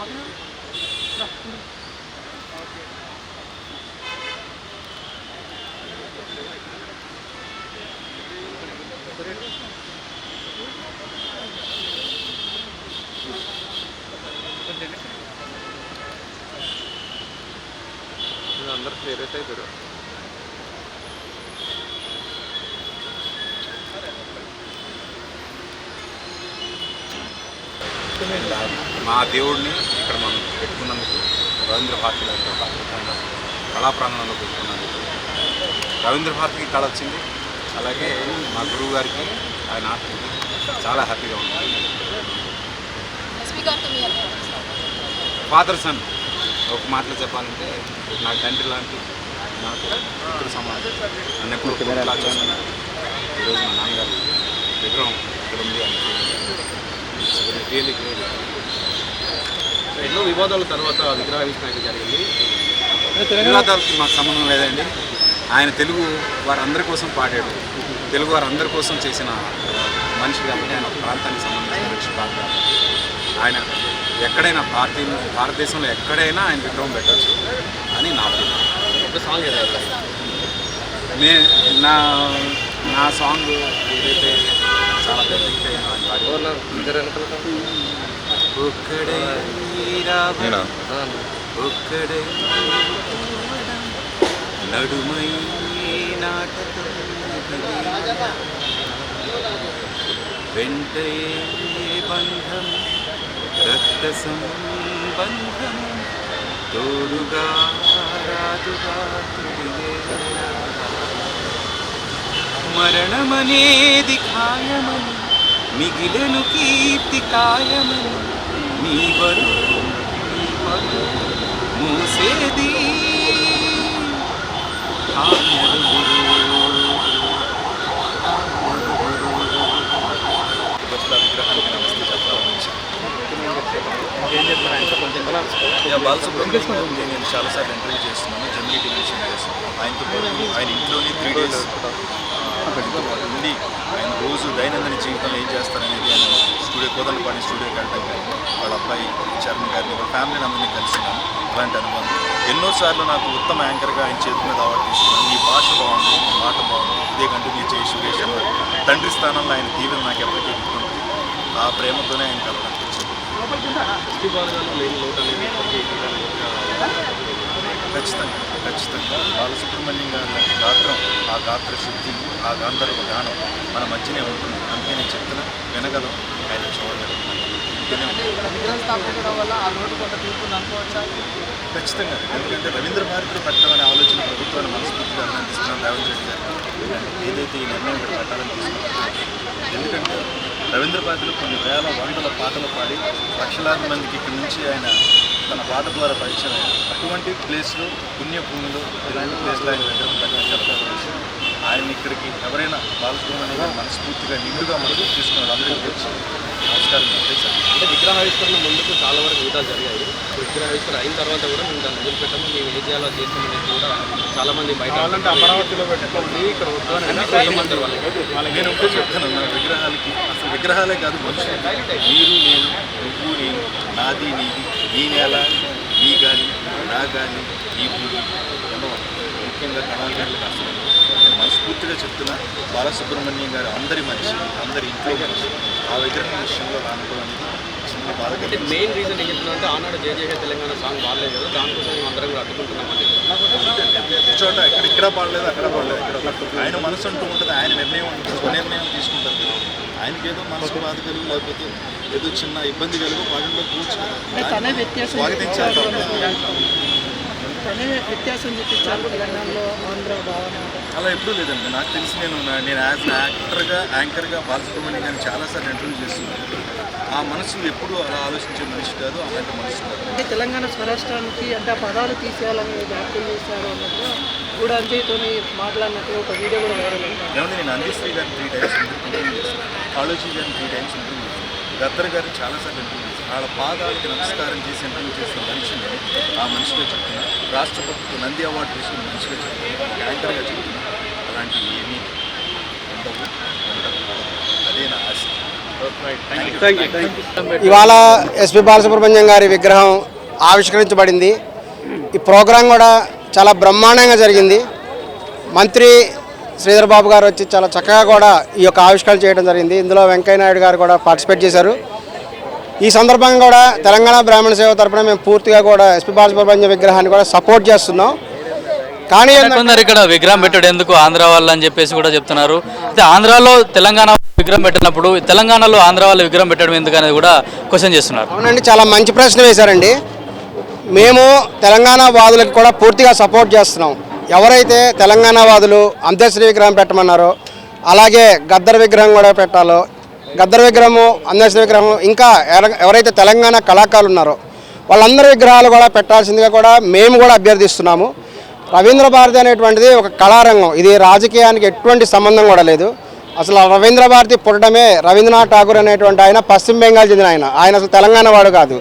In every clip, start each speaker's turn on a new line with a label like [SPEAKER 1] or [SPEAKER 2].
[SPEAKER 1] అందరు సీరియస్ అవుతారు.
[SPEAKER 2] మా దేవుడిని ఇక్కడ మనం పెట్టుకున్నందుకు, రవీంద్ర భారతి గారితో అద్భుతంగా కళా ప్రాంగణంలో పెట్టుకున్నందుకు, రవీంద్ర భారతికి కళ వచ్చింది. అలాగే మా గురువు గారికి ఆయన ఆత్మకి చాలా హ్యాపీగా ఉంది. ఫాదర్ సన్ ఒక మాటలో చెప్పాలంటే నా తండ్రి లాంటి, నాకు ఇద్దరు సమాజం నన్ను ఎప్పుడు ఇలా చూస్తున్నారు. ఈరోజు మా నాన్నగారు విగ్రహం ఇక్కడ ఉంది అని రియలీ గ్రేట్.
[SPEAKER 1] ఎన్నో వివాదాల తర్వాత విగ్రహావిష్కరణ జరిగింది.
[SPEAKER 2] వివాదాలకి మాకు సంబంధం లేదండి. ఆయన తెలుగు వారందరి కోసం పాడాడు, తెలుగు వారందరి కోసం చేసిన మనిషి కాబట్టి ఆయన ప్రాంతానికి సంబంధించిన మనిషి కాదు. ఆయన ఎక్కడైనా భారతదేశంలో ఎక్కడైనా ఆయన విగ్రహం పెట్టచ్చు అని నా
[SPEAKER 1] ఒక సాంగ్ ఏదైనా
[SPEAKER 2] నా సాంగ్ ఏదైతే చాలా పెద్ద ఒక్కడై నడుమై నాటకం వెంటయే బంధం రక్త సంబంధం తోడుగా రాదుగా మరణమనేది ఖాయమని మిగిలెను కీర్తి కాయమని నీ బరువు మూసేది విగ్రహానికి నమస్తే చెప్పాలని బాలసుబ్రహ్మణ్యం నేను చాలాసార్లు ఇంటర్వ్యూ చేస్తున్నాను, జమినీ టెలివిజన్ చేస్తున్నాను. ఆయనతో పాటు ఆయన ఇంట్లోనే 3 days ఉండి ఆయన రోజు దైనందిన జీవితంలో ఏం చేస్తారనేది ఆయన కోదండపాణి స్టూడియోకి వెళ్ళడం కానీ వాళ్ళ అబ్బాయి చరణ్ గారిని వాళ్ళ ఫ్యామిలీని అందరినీ కలిసినాను. అలాంటి అనుభవం ఎన్నోసార్లు నాకు ఉత్తమ యాంకర్గా ఆయన చేతి మీద అవార్డు తీసుకున్నాను. ఈ భాష బాగుంది, ఈ మాట బాగుంది, ఇదే కంటిన్యూ చేయి సురేష్ తండ్రి స్థానంలో ఆయన తీవ్రం నాకు ఎప్పటికీ గుర్తుంది. ఆ ప్రేమతోనే ఆయన కలవడానికి వచ్చింది. ఖచ్చితంగా బాలసుబ్రహ్మణ్యం గారి గాత్రం, ఆ గాత్ర శుద్ధి, ఆ గాంధర్వ గానం మన మధ్యనే ఉంటుంది. అందుకే నేను చెప్తున్నా వినగలం, ఆయన చూడగలం. ఖచ్చితంగా, ఎందుకంటే రవీంద్ర భారతిలో పెట్టడం అనే ఆలోచన ప్రభుత్వాన్ని మనస్ఫూర్తిగా అభినందిస్తున్నాను. రవీంద్ర రెడ్డి గారు ఏదైతే ఈ నిర్ణయం ఇక్కడ పెట్టాలని తీసుకున్నారు. ఎందుకంటే రవీంద్ర భారతిలో కొన్ని వేల వందల పాటలు పాడి లక్షలాది మందికి ఇక్కడి నుంచి ఆయన తన పాట ద్వారా పరిచయం అయ్యారు. అటువంటి ప్లేస్లో, పుణ్యభూమిలో, ఇలాంటి ప్లేస్లో ఆయన విగ్రహం పెట్టడం ఆయన ఇక్కడికి ఎవరైనా బాలసుబ్రహ్మణ్యం గారు మనస్ఫూర్తిగా నిండుగా మనకు తీసుకున్నారు. అందరికీ వచ్చి నమస్కారం సార్.
[SPEAKER 1] అంటే విగ్రహావిష్కరణ ముందుకు చాలా వరకు విధాలు జరిగాయి. విగ్రహావిష్కరణ అయిన తర్వాత కూడా మేము దాన్ని వదిలిపెట్టాము, మేము ఏ చేయాలో చేస్తామనేది కూడా చాలామంది బయట
[SPEAKER 2] అమరావతిలో పెట్టుకోండి, ఇక్కడ నేను ఒకటే చెప్తాను. మన విగ్రహాలకి అసలు విగ్రహాలే కాదు, మనుషులు, మీరు నేను, నువ్వు నేను, నాది నీది, నీ నేల, నీ గాలి, నా గాలి, ఈ భూమి, ముఖ్యంగా కళాకారులకు అసలు నేను మనస్ఫూర్తిగా చెప్తున్నా. బాలసుబ్రహ్మణ్యం గారు అందరి మనిషి, అందరి ఇంట్లో మనిషి. ఆ విగ్రహం విషయంలో అనుభవం అనేది చిన్న బాధ.
[SPEAKER 1] మెయిన్ రీజన్ ఏం చెప్తున్నా అంటే ఆనాడు జయ తెలంగాణ సాంగ్ బాడలేదు కదా, దానికోసం మేము అందరం కూడా అడ్డుకుంటున్నామని
[SPEAKER 2] చోట ఇక్కడ పాడలేదు, అక్కడ పాడలేదు. ఇక్కడ ఆయన మనసు అంటూ ఉంటుంది, ఆయన నిర్ణయం స్వనిర్ణయం తీసుకుంటారు. ఆయనకి ఏదో మనసు బాధ కలుగు, లేకపోతే ఏదో చిన్న ఇబ్బంది కలుగు పాటల్లో కూర్చొని స్వాగతించాలి.
[SPEAKER 3] వ్యత్యాసం చూపించారు తెలంగాణలో ఆంధ్ర భావన
[SPEAKER 2] అలా ఎప్పుడూ లేదండి. నాకు తెలిసి నేను యాజ్ యాంకర్గా బాలసుబ్రహ్మణ్యం గారిని చాలాసార్లు ఇంటర్వ్యూ చేస్తున్నాను. ఆ మనసు ఎప్పుడూ అలా ఆలోచించే మనిషి కాదు, అలాంటి మనసు కాదు.
[SPEAKER 3] అంటే తెలంగాణ స్వరాష్ట్రానికి అంటే ఆ పదాలు తీసేయాలని వ్యాఖ్యలు చేశారు అన్నట్టు కూడా అంజయ్యతో మాట్లాడినట్టు ఒక వీడియో కూడా వైరల్ అయింది.
[SPEAKER 2] ఏమంటే నేను అందిశ్రీ గారిని 3 times ఇంటర్వ్యూ చేస్తాను, కాళోజీ గారిని 3 times ఇంటర్వ్యూ చేస్తాను, గద్దర్ గారిని చాలాసార్లు ఇంటర్వ్యూ చేస్తాను. వాళ్ళ పాదాలకి నమస్కారం చేసి ఇంటర్వ్యూ చేసిన మనిషిని ఆ మనిషిగా చెప్తున్నా. రాష్ట్ర ప్రభుత్వ నంది అవార్డు తీసుకున్న మనిషిగా చెప్తున్నా, యాంకర్గా చెప్తున్నా. అలాంటివి ఏమీ ఉండవు. అదే నా ఆశ.
[SPEAKER 4] ఇవాళ ఎస్పి బాలసుబ్రహ్మణ్యం గారి విగ్రహం ఆవిష్కరించబడింది. ఈ ప్రోగ్రాం కూడా చాలా బ్రహ్మాండంగా జరిగింది. మంత్రి శ్రీధర్ బాబు గారు వచ్చి చాలా చక్కగా కూడా ఈ యొక్క ఆవిష్కరణ చేయడం జరిగింది. ఇందులో వెంకయ్య నాయుడు గారు కూడా పార్టిసిపేట్ చేశారు. ఈ సందర్భంగా కూడా తెలంగాణ బ్రాహ్మణ సేవ తరపున మేము పూర్తిగా కూడా ఎస్పి బాలసుబ్రహ్మణ్యం విగ్రహాన్ని కూడా సపోర్ట్ చేస్తున్నాం. కానీ
[SPEAKER 5] కొందరు ఇక్కడ విగ్రహం పెట్టడం ఎందుకు ఆంధ్ర వాళ్ళు అని చెప్పేసి కూడా చెప్తున్నారు. అయితే ఆంధ్రాలో తెలంగాణ విగ్రహం పెట్టినప్పుడు తెలంగాణలో ఆంధ్ర వాళ్ళ విగ్రహం పెట్టడం ఎందుకు అనేది కూడా క్వశ్చన్ చేస్తున్నారు.
[SPEAKER 4] అవునండి, చాలా మంచి ప్రశ్న వేశారండి. మేము తెలంగాణ వాదులకు కూడా పూర్తిగా సపోర్ట్ చేస్తున్నాం. ఎవరైతే తెలంగాణ వాదులు అంత్యశ్రీ విగ్రహం పెట్టమన్నారో అలాగే గద్దర్ విగ్రహం కూడా పెట్టాలో, గద్దర్ విగ్రహము, అంత్యశ్రీ విగ్రహం, ఇంకా ఎవరైతే తెలంగాణ కళాకారులు ఉన్నారో వాళ్ళందరి విగ్రహాలు కూడా పెట్టాల్సిందిగా కూడా మేము కూడా అభ్యర్థిస్తున్నాము. రవీంద్ర భారతి అనేటువంటిది ఒక కళారంగం. ఇది రాజకీయానికి ఎటువంటి సంబంధం కూడా లేదు. అసలు రవీంద్ర భారతి పుట్టడమే రవీంద్రనాథ్ ఠాగూర్ అనేటువంటి ఆయన పశ్చిమ బెంగాల్ చెందిన ఆయన అసలు తెలంగాణ వాడు కాదు.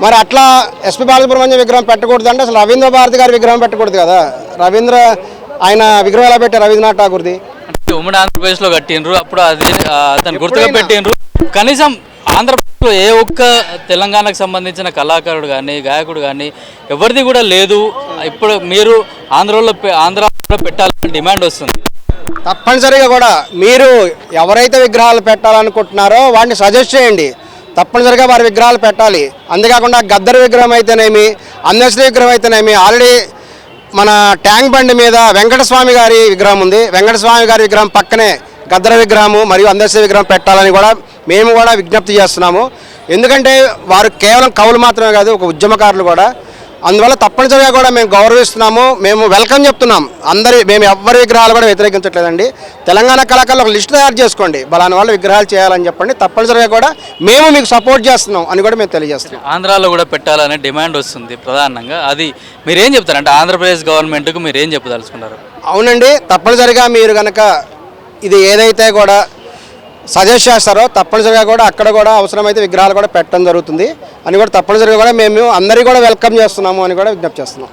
[SPEAKER 4] మరి అట్లా ఎస్పి బాలసుబ్రహ్మణ్యం విగ్రహం పెట్టకూడదు అంటే అసలు రవీంద్ర భారతి గారి విగ్రహం పెట్టకూడదు కదా. ఆయన విగ్రహం ఎలా పెట్టారు రవీంద్రనాథ్ ఠాగూర్ది?
[SPEAKER 5] అంటే ఉమ్మడి ఆంధ్రప్రదేశ్లో కట్టిండ్రు, అప్పుడు అది అతను గుర్తుగా పెట్టిండ్రు. కనీసం ఆంధ్రప్రదేశ్లో ఏ ఒక్క తెలంగాణకు సంబంధించిన కళాకారుడు కానీ గాయకుడు కానీ ఎవరిది కూడా లేదు. ఇప్పుడు మీరు ఆంధ్రలో పెట్టాలని డిమాండ్ వస్తుంది.
[SPEAKER 4] తప్పనిసరిగా కూడా మీరు ఎవరైతే విగ్రహాలు పెట్టాలనుకుంటున్నారో వాటిని సజెస్ట్ చేయండి. తప్పనిసరిగా వారి విగ్రహాలు పెట్టాలి. అంతేకాకుండా గద్దర్ విగ్రహం అయితేనేమి, అంత్యశ్రీ విగ్రహం అయితేనేమి, ఆల్రెడీ మన ట్యాంక్ బండి మీద వెంకటస్వామి గారి విగ్రహం ఉంది. వెంకటస్వామి గారి విగ్రహం పక్కనే గద్దర్ విగ్రహము మరియు అంత్యశ్రీ విగ్రహం పెట్టాలని కూడా మేము కూడా విజ్ఞప్తి చేస్తున్నాము. ఎందుకంటే వారు కేవలం కవులు మాత్రమే కాదు, ఒక ఉద్యమకారులు కూడా. అందువల్ల తప్పనిసరిగా కూడా మేము గౌరవిస్తున్నాము, మేము వెల్కమ్ చెప్తున్నాం. మేము ఎవరి విగ్రహాలు కూడా వ్యతిరేకించట్లేదండి. తెలంగాణ కళాకారులు ఒక లిస్టు తయారు చేసుకోండి, బలాని వాళ్ళు విగ్రహాలు చేయాలని చెప్పండి. తప్పనిసరిగా కూడా మేము మీకు సపోర్ట్ చేస్తున్నాం అని కూడా మేము తెలియజేస్తున్నాం.
[SPEAKER 5] ఆంధ్రాలో కూడా పెట్టాలనే డిమాండ్ వస్తుంది ప్రధానంగా. అది మీరేం చెప్తారు? అంటే ఆంధ్రప్రదేశ్ గవర్నమెంట్కు మీరు ఏం చెప్పదలుచుకున్నారు?
[SPEAKER 4] అవునండి, తప్పనిసరిగా మీరు కనుక ఇది ఏదైతే కూడా సజెస్ట్ చేస్తారో తప్పనిసరిగా కూడా అక్కడ కూడా అవసరమైతే విగ్రహాలు కూడా పెట్టడం జరుగుతుంది అని కూడా తప్పనిసరిగా కూడా మేము అందరికీ కూడా వెల్కమ్ చేస్తున్నాము అని కూడా విజ్ఞప్తి చేస్తున్నాం.